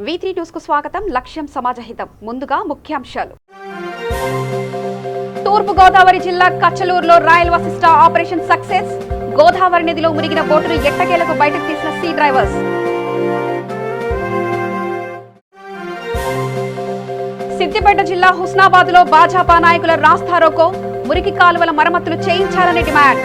V3 news కు స్వాగతం. లక్ష్యం సమాజహితం. ముందుగా ముఖ్యాంశాలు. తూర్పు గోదావరి జిల్లా కచ్చలూరులో royal Vashishta operation success. Godavari నదిలో మునిగిన బోటును ఎట్టకేలకు బయటకు తీసిన సీ డ్రైవర్స్. సిద్దిపేట జిల్లా హుస్నాబాద్ లో భాజపా నాయకుల రాస్తారోకో. మురికి కాలువల మరమ్మతులు చేయించాలని డిమాండ్.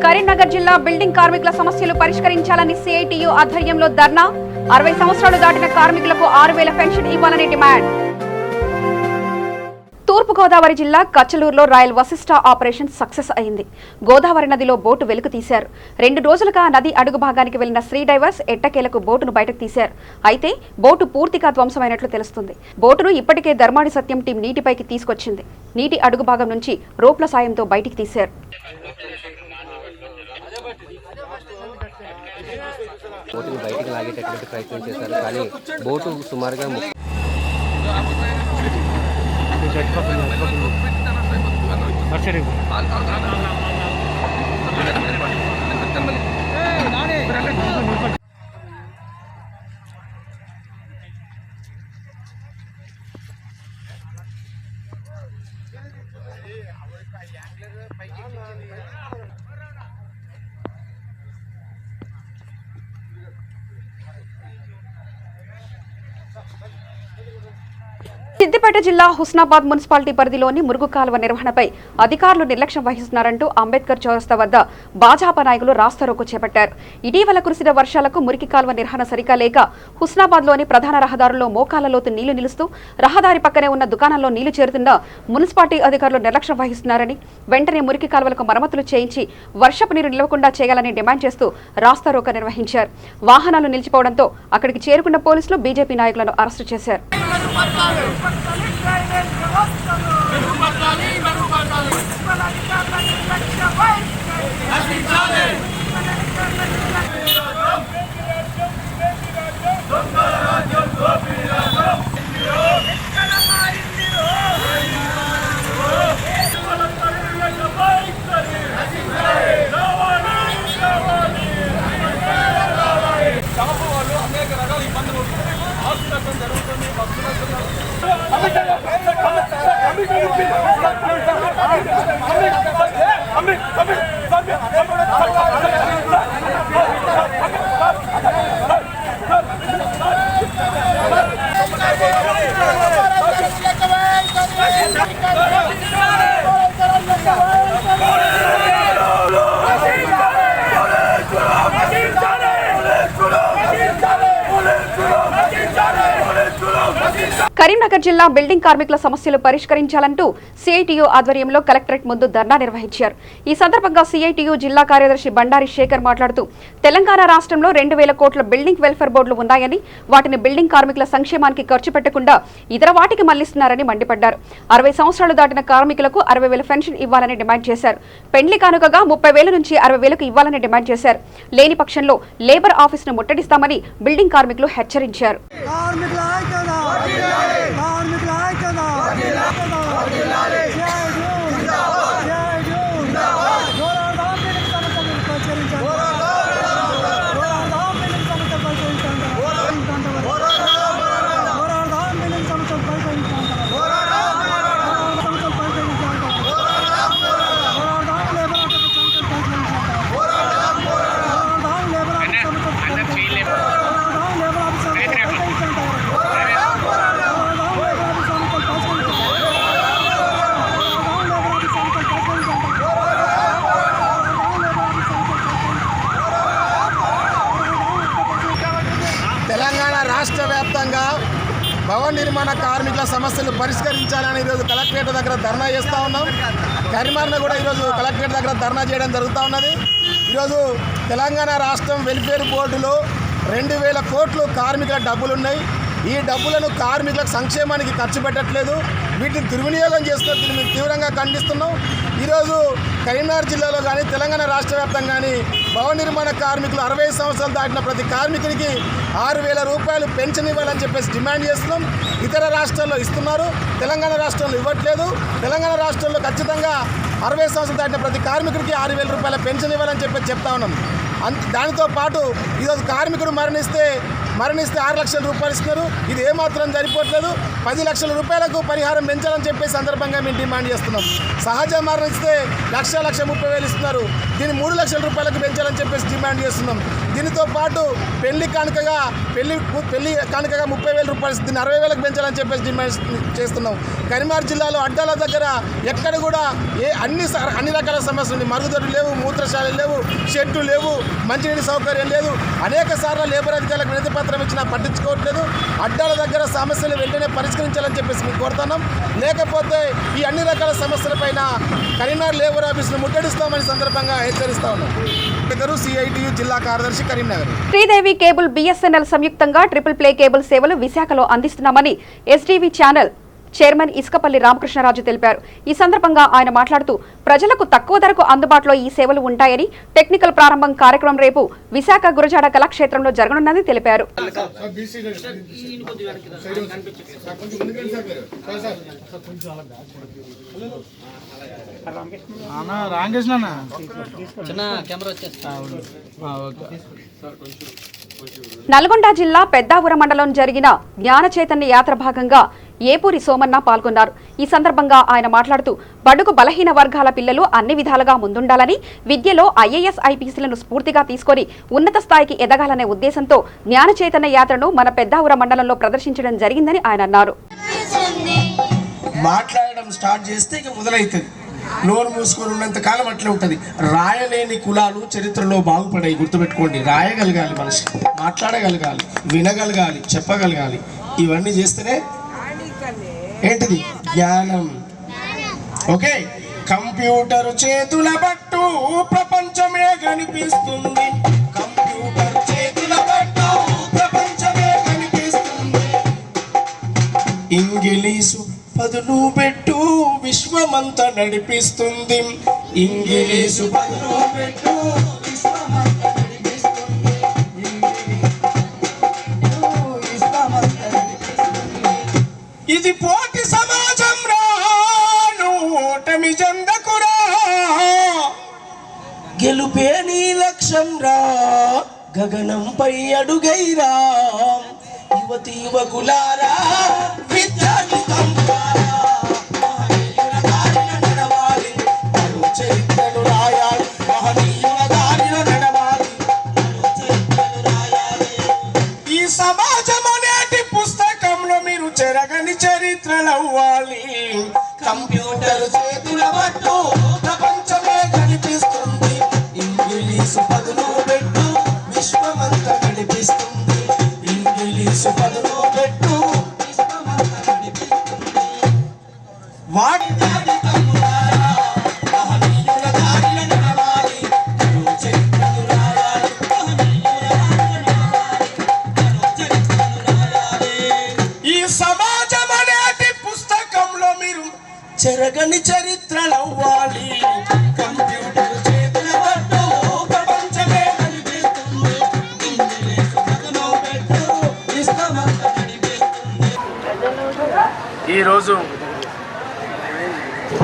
కరీంనగర్ జిల్లా బిల్డింగ్ కార్మికుల సమస్యలు పరిష్కరించాలని సిఐటియు ఆధ్వర్యంలో ధర్నా. 60 సంవత్సరాలు దాటిన కార్మికులకు 6,000 పెన్షన్ ఇవ్వాలని డిమాండ్. తూర్పు గోదావరి జిల్లా కచ్చలూరులో రాయల్ వశిష్ట ఆపరేషన్ సక్సెస్ అయింది. గోదావరి నదిలో బోటు వెలుగు తీశారు. 2 రోజులుగా నది అడుగు భాగానికి వెళ్లిన శ్రీ డైవర్స్ ఎట్టకేలకు బోటును బయటకు తీశారు. అయితే బోటు పూర్తిగా ధ్వంసమైనట్లు తెలుస్తుంది. బోటును ఇప్పటికే ధర్మాడి సత్యం టీం నీటిపైకి తీసుకొచ్చింది. నీటి అడుగు భాగం నుంచి రోప్ల సాయంతో బయటికి తీశారు. బోటుని బయటికి లాగేటటువంటి ప్రయత్నం చేశారు. కానీ బోటు సుమారుగా సిద్దిపేట జిల్లా హుస్నాబాద్ మున్సిపాలిటీ పరిధిలోని మురుగు కాలువ నిర్వహణపై అధికారులు నిర్లక్ష్యం వహిస్తున్నారంటూ అంబేద్కర్ చౌరస్తా వద్ద భాజపా నాయకులు రాస్తారోకో చేపట్టారు. ఇటీవల కురిసిన వర్షాలకు మురికి కాలువ నిర్వహణ సరిగా లేక హుస్నాబాద్లోని ప్రధాన రహదారుల్లో మోకాళ్ల లోతు నీళ్లు నిలుస్తూ రహదారి పక్కనే ఉన్న దుకాణంలో నీళ్లు చేరుతున్నా మున్సిపాలిటీ అధికారులు నిర్లక్ష్యం వహిస్తున్నారని, వెంటనే మురికి కాలువలకు మరమ్మతులు చేయించి వర్షపు నీరు నిలవకుండా చేయాలని డిమాండ్ చేస్తూ రాస్తారోకో నిర్వహించారు. వాహనాలు నిలిచిపోవడంతో అక్కడికి చేరుకున్న పోలీసులు బీజేపీ నాయకులను అరెస్టు చేశారు. కరీంనగర్ జిల్లా బిల్డింగ్ కార్మికుల సమస్యలు పరిష్కరించాలంటూ సిఐటియు ఆధ్వర్యంలో కలెక్టరేట్ ముందు ధర్నా నిర్వహించారు. ఈ సందర్భంగా సిఐటియు జిల్లా కార్యదర్శి బండారి శేఖర్ మాట్లాడుతూ తెలంగాణ రాష్ట్రంలో 2,000 కోట్ల బిల్డింగ్ వెల్ఫేర్ బోర్డులు ఉన్నాయని, వాటిని బిల్డింగ్ కార్మికుల సంక్షేమానికి ఖర్చు పెట్టకుండా ఇతర వాటికి మళ్లిస్తున్నారని మండిపడ్డారు. 60 సంవత్సరాలు దాటిన కార్మికులకు 60,000 పెన్షన్ ఇవ్వాలని డిమాండ్ చేశారు. పెండ్లి కానుకగా 30,000 నుంచి 60,000 ఇవ్వాలని డిమాండ్ చేశారు. లేని పక్షంలో లేబర్ ఆఫీసును ముట్టడిస్తామని బిల్డింగ్ కార్మికులు హెచ్చరించారు. రాష్ట్ర వ్యాప్తంగా భవన నిర్మాణ కార్మికుల సమస్యలు పరిష్కరించాలని ఈరోజు కలెక్టరేట్ దగ్గర ధర్నా చేస్తూ ఉన్నాం. కరీంనగర్లో కూడా ఈరోజు కలెక్టరేట్ దగ్గర ధర్నా చేయడం జరుగుతూ ఉన్నది. ఈరోజు తెలంగాణ రాష్ట్రం వెల్ఫేర్ బోర్డులో 2,000 కోట్లు కార్మికుల డబ్బులున్నాయి. ఈ డబ్బులను కార్మికుల సంక్షేమానికి ఖర్చు పెట్టట్లేదు. వీటిని దుర్వినియోగం చేస్తున్న దీన్ని తీవ్రంగా ఖండిస్తున్నాం. ఈరోజు కరీంనగర్ జిల్లాలో కానీ తెలంగాణ రాష్ట్ర వ్యాప్తంగా కానీ భవన నిర్మాణ కార్మికులు 60 సంవత్సరాలు దాటిన ప్రతి కార్మికునికి 6,000 రూపాయలు పెన్షన్ ఇవ్వాలని చెప్పేసి డిమాండ్ చేస్తున్నాం. ఇతర రాష్ట్రాల్లో ఇస్తున్నారు, తెలంగాణ రాష్ట్రంలో ఇవ్వట్లేదు. తెలంగాణ రాష్ట్రంలో ఖచ్చితంగా 60 సంవత్సరాలు దాటిన ప్రతి కార్మికుడికి 6,000 రూపాయల పెన్షన్ ఇవ్వాలని చెప్పేసి చెప్తా ఉన్నాం. దానితో పాటు ఈరోజు కార్మికుడు మరణిస్తే 6 లక్షల రూపాయలు ఇస్తున్నారు. ఇది ఏమాత్రం సరిపోవట్లేదు. 10 లక్షల రూపాయలకు పరిహారం పెంచాలని చెప్పే సందర్భంగా మేము డిమాండ్ చేస్తున్నాం. సహజ మరణిస్తే 1,30,000 ఇస్తున్నారు. దీన్ని 3 లక్షల రూపాయలకు పెంచాలని చెప్పేసి డిమాండ్ చేస్తున్నాం. దీనితో పాటు పెళ్లి కానుకగా 30,000 రూపాయలు, దీన్ని 60,000కు పెంచాలని చెప్పేసి డిమాండ్ చేస్తున్నాం. కరీంనగర్ జిల్లాలో అడ్డాల దగ్గర ఎక్కడ కూడా అన్ని రకాల సమస్యలు ఉన్నాయి. మరుగుదొడ్లు లేవు, మూత్రశాలలు లేవు, షెడ్లు లేవు, మంచినీటి సౌకర్యం లేదు. అనేక సార్లు లేబర్ అధికారులకు వినతి పత్రం ఇచ్చినా పట్టించుకోవట్లేదు. అడ్డాల దగ్గర సమస్యలు వెంటనే పరిష్కరించాలని చెప్పేసి మేము కోరుతున్నాం. లేకపోతే ఈ అన్ని రకాల సమస్యలపైన కరీంనగర్ లేబర్ ఆఫీసును ముట్టడిస్తామని సందర్భంగా హెచ్చరిస్తా ఉన్నాం. CITU జిల్లా కార్యదర్శి కరీంనగర్. శ్రీదేవి కేబుల్ BSNL సంయుక్తంగా ట్రిపుల్ ప్లే కేబుల్ సేవలు విశాఖలో అందిస్తున్నామని SDV channel chairman Isukapalli Ramakrishna Raju తెలిపారు. ఈ సందర్భంగా ఆయన మాట్లాడుతూ ప్రజలకు తక్కువ ధరకు అందుబాటులో ఈ సేవలు ఉంటాయని, టెక్నికల్ ప్రారంభం కార్యక్రమం రేపు విశాఖ గురజాడ కళాక్షేత్రంలో జరగనున్నదని తెలిపారు. నల్గొండ జిల్లా పెద్దాపుర మండలం జరిగిన జ్ఞాన చైతన్య యాత్ర భాగంగా ఏపూరి సోమన్న పాల్గొన్నారు. ఈ సందర్భంగా ఆయన మాట్లాడుతూ బడుగు బలహీన వర్గాల పిల్లలు అన్ని విధాలుగా ముందుండాలని, విద్యలో IAS IPSలను స్ఫూర్తిగా తీసుకొని ఉన్నత స్థాయికి ఎదగాలనే ఉద్దేశంతో జ్ఞాన చైతన్య యాత్రను మన పెద్దాపుర మండలంలో ప్రదర్శించడం జరిగిందని ఆయన అన్నారు. మాట్లాడడం స్టార్ట్ చేస్తే ఇక మొదలవుతుంది. నోరు మూసుకొని ఉన్నంత కాలం అట్లే ఉంటుంది. రాయలేని కులాలు చరిత్రలో బాగుపడాయి, గుర్తుపెట్టుకోండి. రాయగలగాలి, మనిషి మాట్లాడగలగాలి, వినగలగాలి, చెప్పగలగాలి. ఇవన్నీ చేస్తేనే ఏంటిది జ్ఞానం. ఓకే, కంప్యూటర్ చేతుల పట్టు ప్రపంచమే కనిపిస్తుంది. కంప్యూటర్ చేతుల పట్టు ప్రపంచమే కనిపిస్తుంది. ఇంగ్లీషు పదులు పెట్టు విశ్వమంతా నడిపిస్తుంది. ఇంగ్లీషు పదులు పెట్టు విశ్వమంతా నడిపిస్తుంది. ఇది పోటీ సమాజం రా, ఓటమి జందకురా, గెలుపే నీ లక్ష్యం రా, గగనంపై అడుగైరా. యువతి యువకులారా, విద్యార్థి చెరగని చరిత్రలవ్వాలి. కంప్యూటర్ చేతుల పట్టు ప్రపంచమే కనిపిస్తుంది. ఇంగ్లీషు పదులు పెట్టు విశ్వమంతా నడిపిస్తుంది. ఇంగ్లీషు పదులు పెట్టు విశ్వమంతా నడిపిస్తుంది. వాటి చెరగని చరిత్రలవ్వాలి. కంప్యూటర్ చేతుల పట్టు ప్రపంచమే కనిపిస్తుంది. ఈరోజు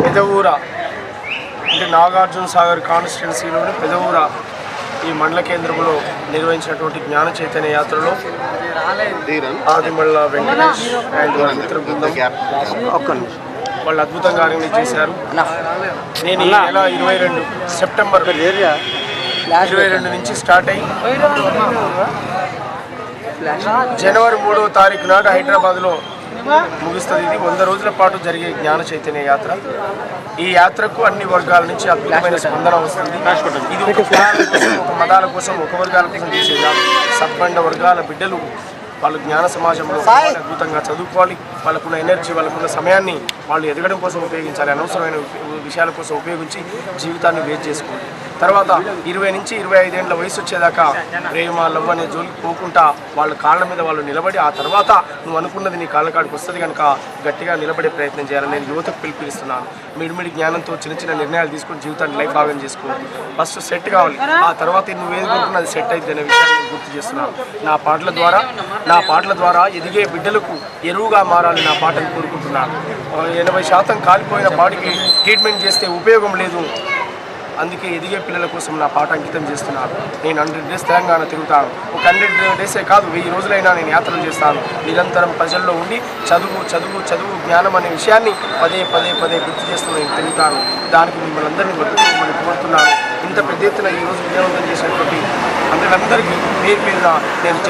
పెదవూర అంటే నాగార్జున సాగర్ కాన్స్టిట్యున్సీలోని పెదవూర ఈ మండల కేంద్రంలో నిర్వహించినటువంటి జ్ఞాన చైతన్య యాత్రలో ఆదిమళ్ళ వెంకటేష్ అండ్ మిత్ర బృందం వాళ్ళు అద్భుతంగా ఆర్గనైజ్ చేశారు. నేను ఈ నెల 22 సెప్టెంబర్ 22 నుంచి స్టార్ట్ అయ్యి జనవరి 3వ తారీఖు నాడు హైదరాబాద్లో ముగుస్తుంది. ఇది 100 రోజుల పాటు జరిగే జ్ఞాన చైతన్య యాత్ర. ఈ యాత్రకు అన్ని వర్గాల నుంచి అద్భుతమైన స్పందన వస్తుంది. ఇది ఒక కులాల కోసం, ఒక మతాల కోసం, ఒక వర్గాల కోసం చేసే సబ్బండ వర్గాల బిడ్డలు వాళ్ళు జ్ఞాన సమాజంలో అద్భుతంగా చదువుకోవాలి. వాళ్ళకున్న ఎనర్జీ, వాళ్ళకున్న సమయాన్ని వాళ్ళు ఎదగడం కోసం ఉపయోగించాలి. అనవసరమైన విషయాల కోసం ఉపయోగించి జీవితాన్ని వేస్ట్ చేసుకోవాలి. తర్వాత 20 నుంచి 25 ఏళ్ళ వయసు వచ్చేదాకా ప్రేమ లవ్ అనే జోలికి పోకుండా వాళ్ళ కాళ్ళ మీద వాళ్ళు నిలబడి ఆ తర్వాత నువ్వు అనుకున్నది నీ కాళ్ళ కాడికి వస్తుంది కనుక గట్టిగా నిలబడే ప్రయత్నం చేయాలని నేను యువతకు పిలుపునిస్తున్నాను. మిడిమిడి జ్ఞానంతో చిన్న చిన్న నిర్ణయాలు తీసుకొని జీవితాన్ని లైఫ్ భాగం చేసుకోవాలి. ఫస్ట్ సెట్ కావాలి, ఆ తర్వాత నువ్వు ఏది కోరుకున్నది సెట్ అయితే అనే విషయాన్ని నేను గుర్తు చేస్తున్నాను. నా పాటల ద్వారా ఎదిగే బిడ్డలకు ఎరువుగా మారాలని నా పాటను కోరుకుంటున్నాను. 80% కాలిపోయిన బాడీకి ట్రీట్మెంట్ చేస్తే ఉపయోగం లేదు, అందుకే ఎదిగే పిల్లల కోసం నా పాట అంకితం చేస్తున్నాను. నేను 100 డేస్ తెలంగాణ తిరుగుతాను. ఒక 100 డేసే కాదు, 1000 రోజులైనా నేను యాత్రలు చేస్తాను. నిరంతరం ప్రజల్లో ఉండి చదువు జ్ఞానం అనే విషయాన్ని పదే గుర్తు చేస్తూ నేను తిరుగుతాను. దానికి మిమ్మల్ని అందరినీ కోరుతున్నాను. ఇంత పెద్ద ఎత్తున ఈరోజు విజయవంతం చేసినటువంటి అందరికీ పేరున నేను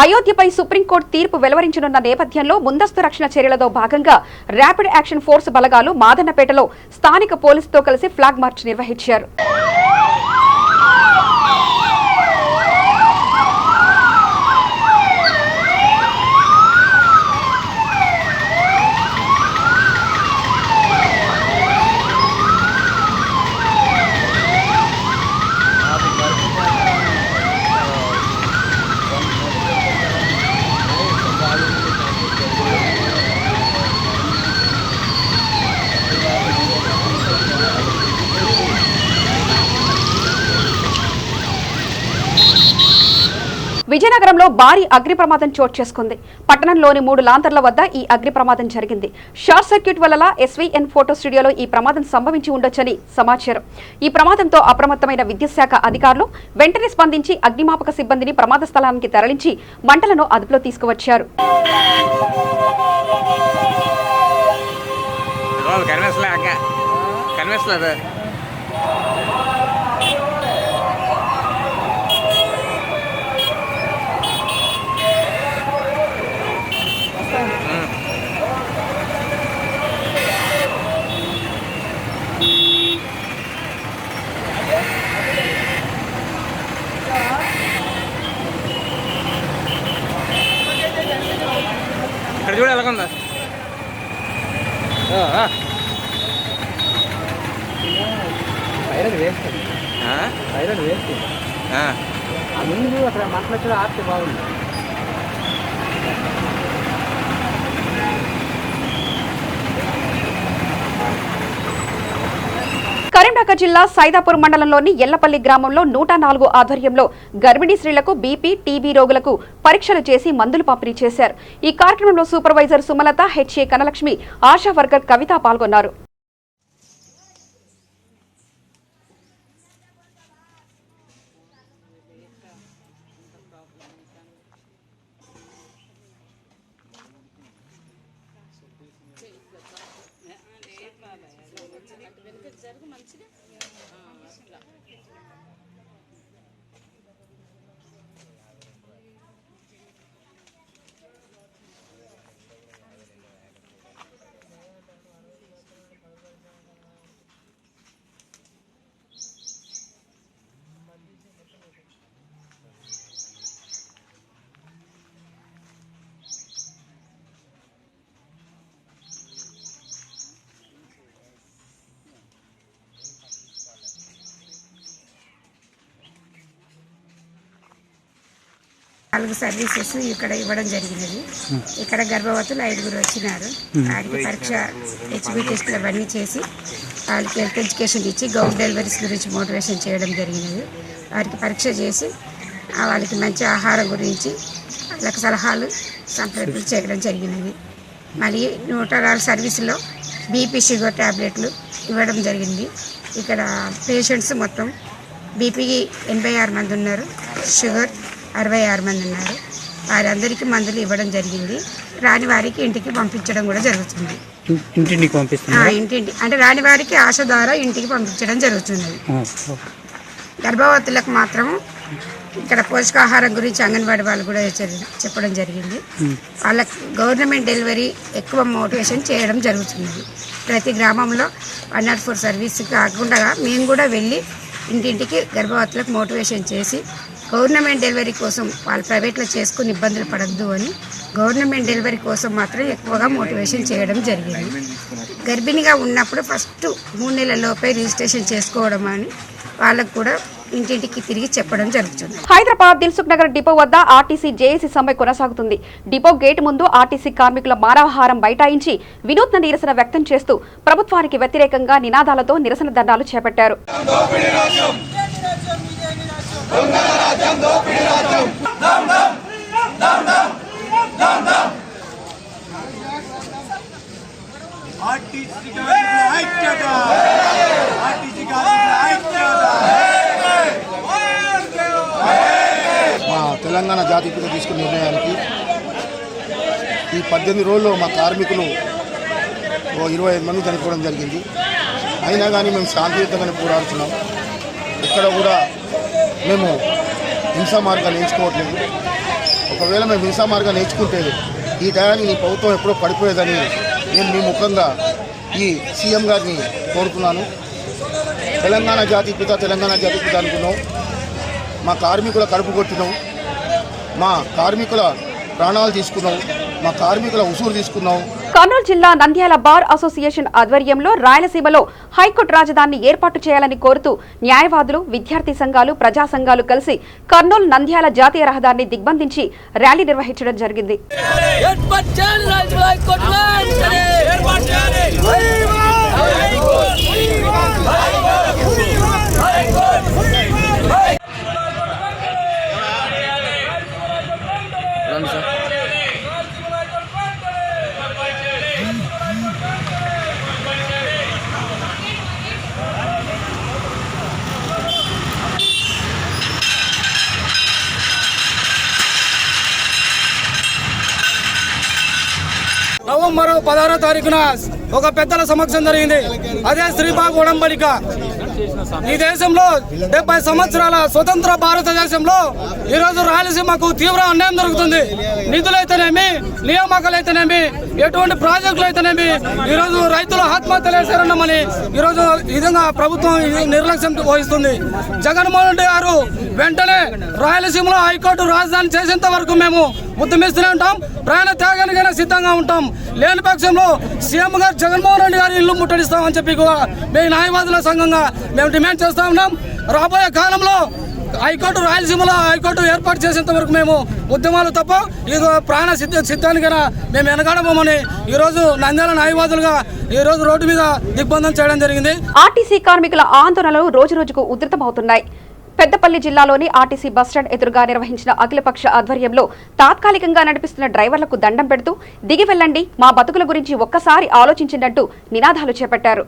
అయోధ్యపై సుప్రీంకోర్టు తీర్పు వెలువరించనున్న నేపథ్యంలో ముందస్తు రక్షణ చర్యలతో భాగంగా ర్యాపిడ్ యాక్షన్ ఫోర్స్ బలగాలు మాదన్నపేటలో స్థానిక పోలీసుతో కలిసి ఫ్లాగ్ మార్చ్ నిర్వహించారు. విజయనగరంలో భారీ అగ్ని ప్రమాదం చోటు చేసుకుంది. పట్టణంలోని 3 లాంతర్ల వద్ద ఈ అగ్ని ప్రమాదం జరిగింది. షార్ట్ సర్క్యూట్ వల్ల SVN ఫోటో స్టూడియోలో ఈ ప్రమాదం సంభవించి ఉండొచ్చని సమాచారం. ఈ ప్రమాదంతో అప్రమత్తమైన విద్యుత్ శాఖ అధికారులు వెంటనే స్పందించి అగ్నిమాపక సిబ్బందిని ప్రమాద స్థలానికి తరలించి మంటలను అదుపులో తీసుకువచ్చారు. ఇక్కడ చూడ ఎలాగుందా ఐరన్ వేస్ట్ ముందు అక్కడ మంటలు వచ్చిన ఆర్తి బాగుంది. కరీంనగర్ జిల్లా సైదాపూర్ మండలంలోని ఎల్లపల్లి గ్రామంలో 104 ఆధ్వర్యంలో గర్భిణీ స్త్రీలకు బీపీ, టీబీ రోగులకు పరీక్షలు చేసి మందులు పంపిణీ చేశారు. ఈ కార్యక్రమంలో supervisor Sumalatha, HA Kanalakshmi, Asha worker Kavitha పాల్గొన్నారు. నాలుగు సర్వీసెస్ ఇక్కడ ఇవ్వడం జరిగినది. ఇక్కడ గర్భవతులు 5 వచ్చినారు. వారికి పరీక్ష HB టెస్టులు అవన్నీ చేసి వాళ్ళకి హెల్త్ ఎడ్యుకేషన్ ఇచ్చి గౌట్ డెలివరీస్ గురించి మోటివేషన్ చేయడం జరిగినది. వారికి పరీక్ష చేసి వాళ్ళకి మంచి ఆహారం గురించి వాళ్ళకి సలహాలు సంప్రదింపులు చేయడం జరిగినది. మళ్ళీ 106 సర్వీసులో బీపీ, షుగర్ ట్యాబ్లెట్లు ఇవ్వడం జరిగింది. ఇక్కడ పేషెంట్స్ మొత్తం బీపీకి 86 మంది ఉన్నారు, షుగర్ 66 మంది ఉన్నారు. వారందరికీ మందులు ఇవ్వడం జరిగింది. రాని వారికి ఇంటికి పంపించడం కూడా జరుగుతుంది. ఇంటింటి అంటే రాని వారికి ఆశ ద్వారా ఇంటికి పంపించడం జరుగుతున్నది. గర్భవతులకు మాత్రం ఇక్కడ పోషకాహారం గురించి అంగన్వాడీ వాళ్ళు కూడా చెప్పడం జరిగింది. వాళ్ళకి గవర్నమెంట్ డెలివరీ ఎక్కువ మోటివేషన్ చేయడం జరుగుతున్నది. ప్రతి గ్రామంలో 104 సర్వీస్ కాకుండా మేము కూడా వెళ్ళి ఇంటింటికి గర్భవతులకు మోటివేషన్ చేసి గవర్నమెంట్ డెలివరీ కోసం వాళ్ళు ప్రైవేట్లో చేసుకుని ఇబ్బందులు పడద్దు అని గవర్నమెంట్ డెలివరీ కోసం మాత్రం ఎక్కువగా మోటివేషన్ చేయడం జరిగింది. గర్భిణిగా ఉన్నప్పుడు ఫస్ట్ 3 నెలల లోపే రిజిస్ట్రేషన్ చేసుకోవడం అని వాళ్ళకు కూడా ఇంటింటికి తిరిగి చెప్పడం జరుగుతుంది. హైదరాబాద్ దిల్సుఖ్ నగర్ డిపో వద్ద ఆర్టీసీ జేఏసీ సమ్మె కొనసాగుతుంది. డిపో గేటు ముందు ఆర్టీసీ కార్మికుల మానవహారం బైఠాయించి వినూత్న నిరసన వ్యక్తం చేస్తూ ప్రభుత్వానికి వ్యతిరేకంగా నినాదాలతో నిరసన ధర్నాలు చేపట్టారు. మా తెలంగాణ జాతీయత తీసుకున్న నిర్ణయానికి ఈ 18 రోజుల్లో మా కార్మికులు 25 మంది చనిపోవడం జరిగింది. అయినా కానీ మేము శాంతియుతంగానే పోరాడుతున్నాం. ఇక్కడ కూడా మేము హింసా మార్గాన్ని ఎంచుకోవట్లేదు. ఒకవేళ మేము హింసా మార్గాన్ని ఎంచుకుంటే ఈ టయానికి ఈ ప్రభుత్వం ఎప్పుడో పడిపోయేదని నేను మీ ముఖంగా ఈ సీఎం గారిని కోరుతున్నాను. తెలంగాణ జాతీయత అనుకున్నాం. మా కార్మికుల కడుపు కొట్టినాం, మా కార్మికుల ప్రాణాలు తీసుకున్నాం, మా కార్మికుల ఉసూరు తీసుకున్నాం. కర్నూలు జిల్లా నంద్యాల బార్ అసోసియేషన్ ఆధ్వర్యంలో రాయలసీమలో హైకోర్టు రాజధానిని ఏర్పాటు చేయాలని కోరుతూ న్యాయవాదులు, విద్యార్థి సంఘాలు, ప్రజా సంఘాలు కలిసి కర్నూలు నంద్యాల జాతీయ రహదారిని దిగ్బంధించి ర్యాలీ నిర్వహించడం జరిగింది. నవంబర్ 16వ తారీఖున ఒక పెద్దల సమక్షం జరిగింది. అదే శ్రీబాగ్ ఉడంబడిక. ఈ దేశంలో 70 సంవత్సరాల స్వతంత్ర భారతదేశంలో ఈరోజు రాయలసీమకు తీవ్ర అన్యాయం జరుగుతుంది. నిధులైతేనేమి, నియామకాలైతేనేమి, ఎటువంటి ప్రాజెక్టులు అయితేనేమి ఈరోజు రైతులు ఆత్మహత్యలు చేశారన్నామని ఈరోజు ఈ విధంగా ప్రభుత్వం నిర్లక్ష్యం వహిస్తుంది. జగన్మోహన్ రెడ్డి గారు వెంటనే రాయలసీమలో హైకోర్టు రాజధాని చేసేంత వరకు మేము ఉద్యమిస్తూనే ఉంటాం. ప్రాణ త్యాగానికైనా సిద్ధంగా ఉంటాం. లేని పక్షంలో సీఎం గారు జగన్మోహన్ రెడ్డి గారి ఇల్లు ముట్టడిస్తామని చెప్పి కూడా మేము న్యాయవాదుల సంఘంగా మేము డిమాండ్ చేస్తా ఉన్నాం. రాబోయే కాలంలో రాయలసీమలో హైకోర్టు ఏర్పాటు చేసేంత వరకు మేము ఉద్యమాలు తప్ప ఇది ప్రాణ సిద్ధానికైనా మేము వెనకాడబోమని ఈరోజు నంద్యాల న్యాయవాదులుగా ఈరోజు రోడ్డు మీద దిగ్బంధం చేయడం జరిగింది. ఆర్టీసీ కార్మికుల ఆందోళనలు రోజురోజుకు ఉధృతమవుతున్నాయి. పెద్దపల్లి జిల్లాలోని ఆర్టీసీ బస్టాండ్ ఎదురుగా నిర్వహించిన అఖిలపక్ష ఆధ్వర్యంలో తాత్కాలికంగా నడిపిస్తున్న డ్రైవర్లకు దండం పెడుతూ దిగి వెళ్లండి, మా బతుకుల గురించి ఒక్కసారి ఆలోచించినట్టు నినాదాలు చేపట్టారు.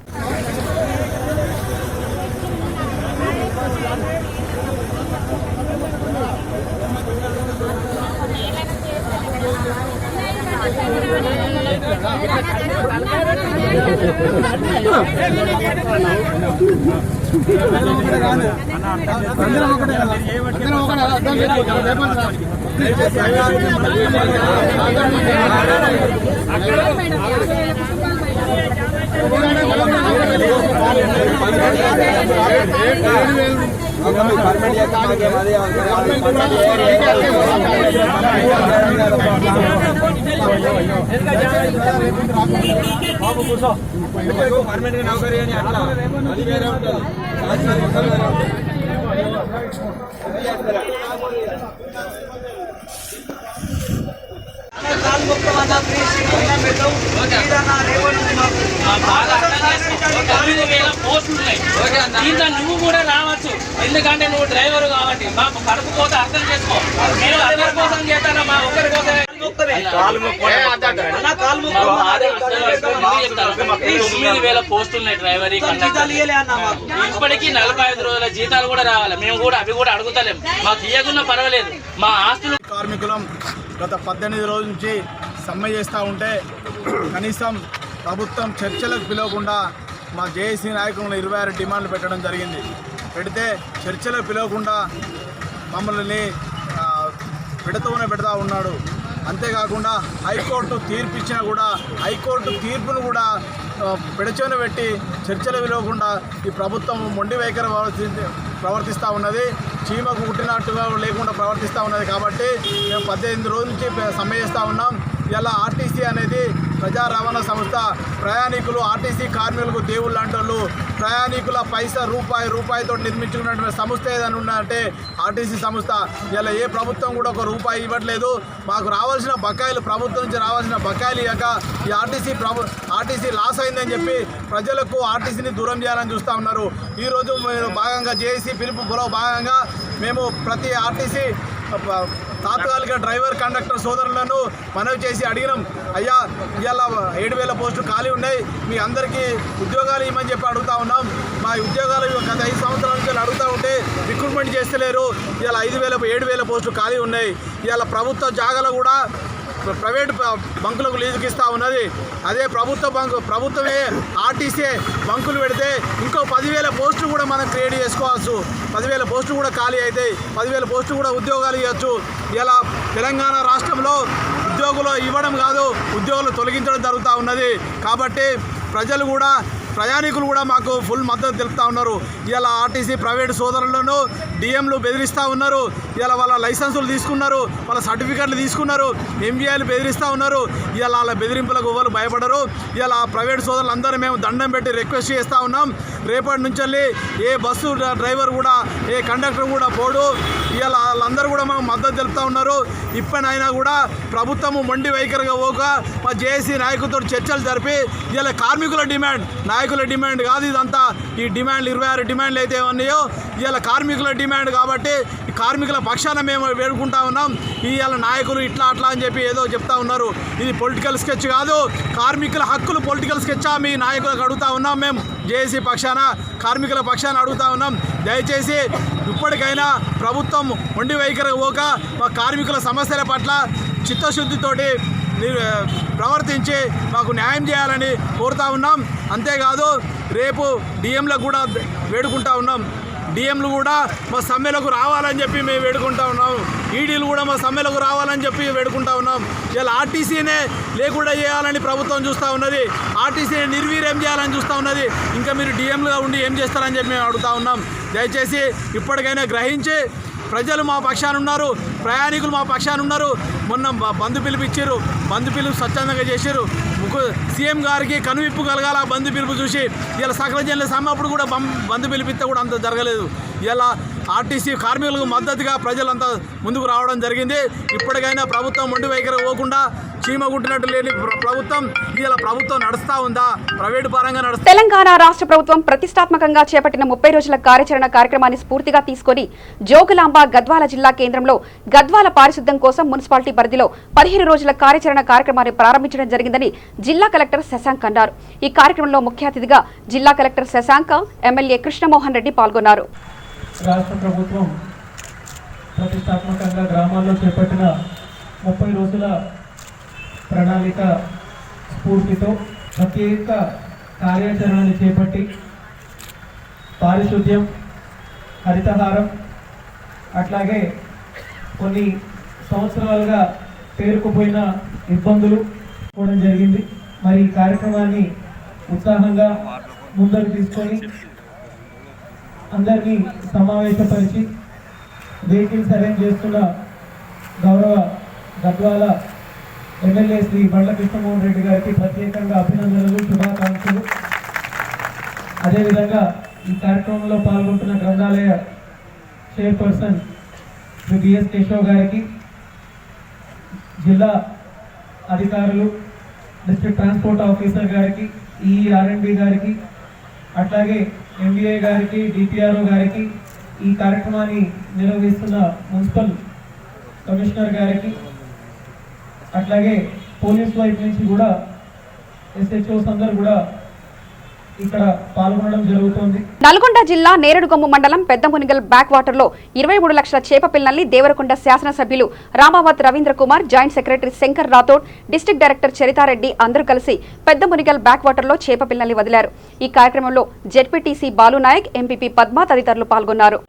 నువ్వు కూడా రావచ్చు, ఎందుకంటే నువ్వు డ్రైవర్ కాబట్టి. మా కడుపు కోసం అర్థం చేసుకో. మీరు అందరి కోసం చేస్తారా, మా ఒక్కరి కోసం? 9,000 పోస్టులు ఉన్నాయి డ్రైవరీ. ఇప్పటికీ 45 రోజుల జీతాలు కూడా రావాలి. మేము కూడా అవి కూడా అడుగుతలేం. మాకు ఇయ్యకున్నా పర్వాలేదు. మా ఆస్తులు కార్మికులం గత 18 రోజుల నుంచి సమ్మె చేస్తూ ఉంటే కనీసం ప్రభుత్వం చర్చలకు పిలవకుండా మా జేఏసీ నాయకులను 26 డిమాండ్లు పెట్టడం జరిగింది. పెడితే చర్చలకు పిలవకుండా మమ్మల్ని పెడుతూ ఉన్నాడు. అంతేకాకుండా హైకోర్టు తీర్పు ఇచ్చినా కూడా హైకోర్టు తీర్పును కూడా పెడచెవిన పెట్టి చర్చలు విలువకుండా ఈ ప్రభుత్వం మొండి వైఖరి ప్రవర్తిస్తూ ఉన్నది. చీమకు కుట్టినట్టుగా లేకుండా ప్రవర్తిస్తూ ఉన్నది. కాబట్టి మేము 18 రోజుల నుంచి సమ్మె చేస్తూ ఉన్నాం. ఇలా ఆర్టీసీ అనేది ప్రజా రవాణా సంస్థ. ప్రయాణికులు ఆర్టీసీ కార్మికులకు దేవుళ్ళు లాంటి వాళ్ళు. ప్రయాణికుల రూపాయితో నిర్మించుకున్నటువంటి సంస్థ ఏదైనా ఉన్నదంటే ఆర్టీసీ సంస్థ. ఇలా ఏ ప్రభుత్వం కూడా ఒక రూపాయి ఇవ్వట్లేదు. మాకు రావాల్సిన బకాయిలు, ప్రభుత్వం నుంచి రావాల్సిన బకాయిలు ఇవ్వక ఈ ఆర్టీసీ లాస్ అయిందని చెప్పి ప్రజలకు ఆర్టీసీని దూరం చేయాలని చూస్తూ ఉన్నారు. ఈరోజు భాగంగా జేఏసీ పిలుపులో భాగంగా మేము ప్రతి ఆర్టీసీ తాత్కాలిక డ్రైవర్ కండక్టర్ సోదరులను మనవి చేసి అడిగినాం. అయ్యా ఇవాళ 7,000 పోస్టులు ఖాళీ ఉన్నాయి, మీ అందరికీ ఉద్యోగాలు ఇవ్వమని చెప్పి అడుగుతా ఉన్నాం. మా ఉద్యోగాలు గత 5 సంవత్సరాల నుంచి అడుగుతూ ఉంటే రిక్రూట్మెంట్ చేస్తలేరు. ఇవాళ 7,000 పోస్టులు ఖాళీ ఉన్నాయి. ఇవాళ ప్రభుత్వ జాగాలు కూడా ప్రైవేట్ బంకులకు లీజుకి ఇస్తూ ఉన్నది. అదే ప్రభుత్వమే ఆర్టీసీ బంకులు పెడితే ఇంకో 10,000 పోస్టులు కూడా మనం క్రియేట్ చేసుకోవచ్చు. 10,000 పోస్టులు కూడా ఖాళీ అవుతాయి. 10,000 పోస్టులు కూడా ఉద్యోగాలు ఇవ్వచ్చు. ఇలా తెలంగాణ రాష్ట్రంలో ఉద్యోగులు ఇవ్వడం కాదు, ఉద్యోగులు తొలగించడం జరుగుతూ ఉన్నది. కాబట్టి ప్రయాణికులు కూడా మాకు ఫుల్ మద్దతు తెలుపుతూ ఉన్నారు. ఇలా ఆర్టీసీ ప్రైవేటు సోదరులను డిఎంలు బెదిరిస్తూ ఉన్నారు. ఇలా వాళ్ళ లైసెన్సులు తీసుకున్నారు, వాళ్ళ సర్టిఫికెట్లు తీసుకున్నారు, ఎంబీఐలు బెదిరిస్తూ ఉన్నారు. ఇలా వాళ్ళ బెదిరింపులకు ఎవరు భయపడరు. ఇలా ప్రైవేటు సోదరులందరూ మేము దండం పెట్టి రిక్వెస్ట్ చేస్తూ ఉన్నాం. రేపటి నుంచి ఏ బస్సు డ్రైవర్ కూడా, ఏ కండక్టర్ కూడా పోడు. ఇలా వాళ్ళందరూ కూడా మాకు మద్దతు తెలుపుతూ ఉన్నారు. ఇప్పటినైనా కూడా ప్రభుత్వము మొండి వైఖరిగా పోక మా జేఏసీ నాయకులతో చర్చలు జరిపి ఇలా కార్మికుల డిమాండ్ కాదు ఇదంతా. ఈ డిమాండ్లు 26 డిమాండ్లు అయితే ఉన్నాయో ఇలా కార్మికుల డిమాండ్. కాబట్టి ఈ కార్మికుల పక్షాన మేము వేడుకుంటా ఉన్నాం. ఇవాళ నాయకులు ఇట్లా అట్లా అని చెప్పి ఏదో చెప్తా ఉన్నారు. ఇది పొలిటికల్ స్కెచ్ కాదు. కార్మికుల హక్కులు పొలిటికల్ స్కెచ్చా మీ నాయకులకు అడుగుతా ఉన్నాం. మేము జేఏసీ పక్షాన, కార్మికుల పక్షాన అడుగుతా ఉన్నాం. దయచేసి ఇప్పటికైనా ప్రభుత్వం మొండి వైఖరి పోక మా కార్మికుల సమస్యల పట్ల చిత్తశుద్ధితోటి ప్రవర్తించి మాకు న్యాయం చేయాలని కోరుతా ఉన్నాం. అంతేకాదు రేపు డిఎంలకు కూడా వేడుకుంటా ఉన్నాం. డిఎంలు కూడా మా సమ్మెలకు రావాలని చెప్పి మేము వేడుకుంటా ఉన్నాం. ఈడీలు కూడా మా సమ్మెలకు రావాలని చెప్పి వేడుకుంటా ఉన్నాం. ఇలా ఆర్టీసీనే లేకుండా చేయాలని ప్రభుత్వం చూస్తూ ఉన్నది. ఆర్టీసీని నిర్వీర్యం చేయాలని చూస్తూ ఉన్నది. ఇంకా మీరు డిఎంలుగా ఉండి ఏం చేస్తారని చెప్పి మేము అడుగుతా ఉన్నాం. దయచేసి ఇప్పటికైనా గ్రహించి ప్రజలు మా పక్షాన ఉన్నారు, ప్రయాణికులు మా పక్షాన ఉన్నారు. మొన్న బంధు పిలుపు ఇచ్చారు, బంధు పిలుపు స్వచ్ఛందంగా చేశారు. సీఎం గారికి కనువిప్పు కలగాల బంధు పిలుపు చూసి. ఇలా సకల జనుల సమ్మెప్పుడు కూడా బంధు పిలిపిస్తే కూడా అంత జరగలేదు. ఇలా ఆర్టీసీ కార్మికులకు మద్దతుగా ప్రజలంతా ముందుకు రావడం జరిగింది. ఇప్పటికైనా ప్రభుత్వం మొండి వైఖరి పోకుండా చీమ గుట్టినట్టు లేని ప్రభుత్వం నడుస్తా ఉందా, ప్రైవేటు పరంగా నడుస్తా. తెలంగాణ రాష్ట్ర ప్రభుత్వం ప్రతిష్టాత్మకంగా చేపట్టిన 30 రోజుల కార్యాచరణ కార్యక్రమాన్ని స్ఫూర్తిగా తీసుకొని జోగులాంబ గద్వాల జిల్లా కేంద్రంలో గద్వాల పారిశుద్ధ్యం కోసం మున్సిపాలిటీ పరిధిలో 15 రోజుల కార్యాచరణ కార్యక్రమాన్ని ప్రారంభించడం జరిగిందని జిల్లా కలెక్టర్ శశాంక్ అన్నారు. ఈ కార్యక్రమంలో ముఖ్య అతిథిగా జిల్లా కలెక్టర్ శశాంక్, ఎమ్మెల్యే కృష్ణమోహన్ రెడ్డి పాల్గొన్నారు. రాష్ట్ర ప్రభుత్వం ప్రతిష్టాత్మకంగా గ్రామాల్లో చేపట్టిన 30 రోజుల ప్రణాళిక స్ఫూర్తితో ప్రత్యేక కార్యాచరణను చేపట్టి పారిశుద్ధ్యం, హరితహారం, అట్లాగే కొన్ని సంవత్సరాలుగా పేరుకుపోయిన ఇబ్బందులు కూడా జరిగింది. మరి ఈ కార్యక్రమాన్ని ఉత్సాహంగా ముందుకు తీసుకొని అందరినీ సమావేశపరిచి వెహికల్స్ అరేంజ్ చేస్తున్న గౌరవ గద్వాల ఎమ్మెల్యే శ్రీ బండ్ల కృష్ణమోహన్ రెడ్డి గారికి ప్రత్యేకంగా అభినందనలు, శుభాకాంక్షలు. అదేవిధంగా ఈ కార్యక్రమంలో పాల్గొంటున్న గ్రంథాలయ చైర్పర్సన్ శ్రీ బిఎస్ కేశవ్ గారికి, జిల్లా అధికారులు, డిస్ట్రిక్ట్ ట్రాన్స్పోర్ట్ ఆఫీసర్ గారికి, ఈఆర్ఎండ్బి గారికి, అట్లాగే ఎంబీఏ గారికి, డిపిఆర్ఓ గారికి, ఈ కార్యక్రమాన్ని నిర్వహిస్తున్న మున్సిపల్ కమిషనర్ గారికి, అట్లాగే పోలీస్ వైపు నుంచి కూడా ఎస్హెచ్ఓస్ అందరూ కూడా ఇక్కడ పాల్గొనడం జరుగుతోంది. నల్గొండ జిల్లా నేరేడుగొమ్ము మండలం పెద్దమునిగల్ బ్యాక్ వాటర్ లో 23 లక్షల చేప పిల్లల్ని దేవరకొండ శాసనసభ్యులు Ramavath Ravindra Kumar, joint secretary Shankar Rathod, district director Charitha Reddy అందరూ కలిసి పెద్దమునిగల్ బ్యాక్ వాటర్ లో చేప పిల్లల్ని వదిలారు. ఈ కార్యక్రమంలో జెడ్పీటీసీ బాలునాయక్, ఎంపీపీ పద్మ తదితరులు పాల్గొన్నారు.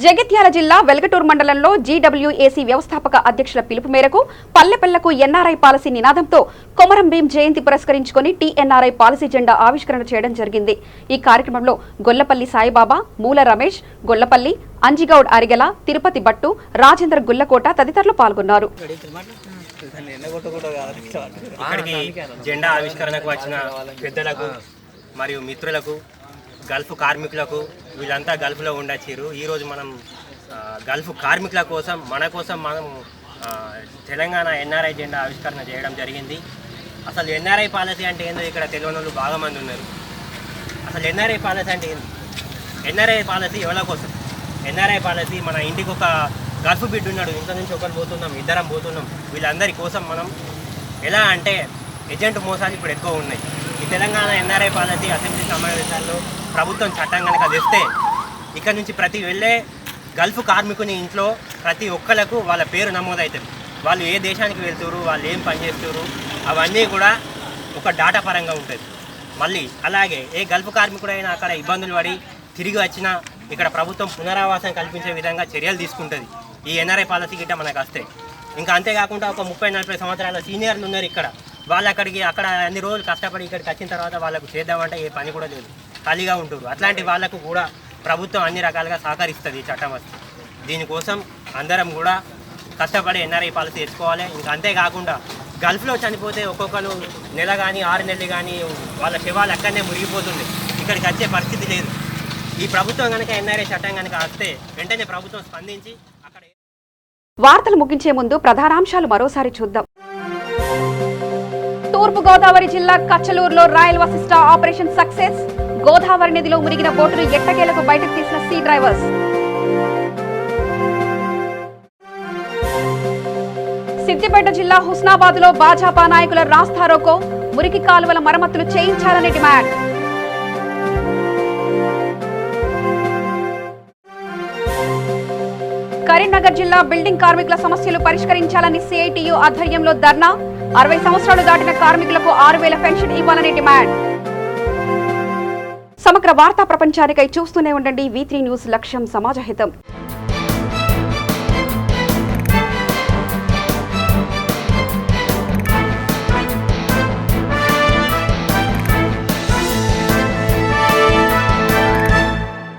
జగిత్యాల జిల్లా వెల్గటూర్ మండలంలో జీడబ్ల్యూఏసీ వ్యవస్థాపక అధ్యక్షుల పిలుపు మేరకు పల్లెపల్లెకు ఎన్ఆర్ఐ పాలసీ నినాదంతో కొమరం భీం జయంతి పురస్కరించుకుని టీఎన్ఆర్ఐ పాలసీ జెండా ఆవిష్కరణ చేయడం జరిగింది. ఈ కార్యక్రమంలో గొల్లపల్లి సాయిబాబా, మూల రమేష్, గొల్లపల్లి, అంజిగౌడ్ అరిగెల, తిరుపతి భట్టు, రాజేంద్ర గుల్లకోట తదితరులు పాల్గొన్నారు. ఇక్కడికి జెండా ఆవిష్కరణకు వచ్చిన పెద్దలకు మరియు మిత్రులకు, గల్ఫ్ కార్మికులకు, వీళ్ళంతా గల్ఫ్లో ఉండొచ్చారు. ఈరోజు మనం గల్ఫ్ కార్మికుల కోసం, మన కోసం మనం తెలంగాణ ఎన్ఆర్ఐ జెండా ఆవిష్కరణ చేయడం జరిగింది. అసలు ఎన్ఆర్ఐ పాలసీ అంటే ఏందో ఇక్కడ తెలియని వాళ్ళు బాగా మంది ఉన్నారు. అసలు ఎన్ఆర్ఐ పాలసీ అంటే ఏంది? ఎన్ఆర్ఐ పాలసీ ఎవరి కోసం? ఎన్ఆర్ఐ పాలసీ మన ఇంటికి ఒక గల్ఫ్ బిడ్డ ఉన్నాడు, ఇంత నుంచి ఒకరు పోతున్నాం, ఇద్దరం పోతున్నాం, వీళ్ళందరి కోసం మనం ఎలా అంటే ఏజెంట్ మోసాలు ఇప్పుడు ఎక్కువ ఉన్నాయి. ఈ తెలంగాణ ఎన్ఆర్ఐ పాలసీ అసెంబ్లీ సమావేశాల్లో ప్రభుత్వం చట్టం కనుక తెస్తే ఇక్కడ నుంచి ప్రతి వెళ్ళే గల్ఫ్ కార్మికుని ఇంట్లో ప్రతి ఒక్కరికి వాళ్ళ పేరు నమోదవుతుంది. వాళ్ళు ఏ దేశానికి వెళ్తారు, వాళ్ళు ఏం పని చేస్తారు, అవన్నీ కూడా ఒక డాటా పరంగా ఉంటుంది. మళ్ళీ అలాగే ఏ గల్ఫ్ కార్మికుడైనా అక్కడ ఇబ్బందులు పడి తిరిగి వచ్చినా ఇక్కడ ప్రభుత్వం పునరావాసం కల్పించే విధంగా చర్యలు తీసుకుంటుంది ఈ ఎన్ఆర్ఐ పాలసీ గిట్ట మనకు వస్తే. ఇంకా అంతేకాకుండా ఒక 30-40 సంవత్సరాల సీనియర్లు ఉన్నారు ఇక్కడ, వాళ్ళు అక్కడ అన్ని రోజులు కష్టపడి ఇక్కడికి వచ్చిన తర్వాత వాళ్ళకు చేద్దామంటే ఏ పని కూడా లేదు, ఖాళీగా ఉంటారు. అట్లాంటి వాళ్ళకు కూడా ప్రభుత్వం అన్ని రకాలుగా సహకరిస్తుంది ఈ చట్టం వస్తే. దీనికోసం అందరం కూడా కష్టపడి ఎన్ఆర్ఐ పాలసీ తెచ్చుకోవాలి. ఇంకా అంతేకాకుండా గల్ఫ్లో చనిపోతే ఒక్కొక్కరు నెల కానీ 6 నెలలు కానీ వాళ్ళ శవాలు అక్కడనే మురిగిపోతుంది, ఇక్కడికి వచ్చే పరిస్థితి లేదు. ఈ ప్రభుత్వం కనుక ఎన్ఆర్ఐ చట్టం కనుక వస్తే వెంటనే ప్రభుత్వం స్పందించి అక్కడ. వార్తలు ముగించే ముందు ప్రధానాంశాలు మరోసారి చూద్దాం. తూర్పు గోదావరి జిల్లా కచ్చలూరులో royal Vashishta operation success. Godavari నదిలో మునిగిన బోటును ఎట్టకేలకు బయటకు తీసిన సీ డ్రైవర్స్. సిద్దిపేట జిల్లా హుస్నాబాద్ లో భాజపా నాయకుల రాస్తారోకో. మురికి కాలువల మరమ్మతులు చేయించాలని డిమాండ్. కరీంనగర్ జిల్లా బిల్డింగ్ కార్మికుల సమస్యలు పరిష్కరించాలని సిఐటియు ఆధ్వర్యంలో ధర్నా. 60 సంవత్సరాలు దాటిన కార్మికులకు 6,000 పెన్షన్ ఇవ్వాలని డిమాండ్. సమగ్ర వార్తా ప్రపంచానికై చూస్తూనే ఉండండి V3 న్యూస్. లక్ష్యం సమాజహితం.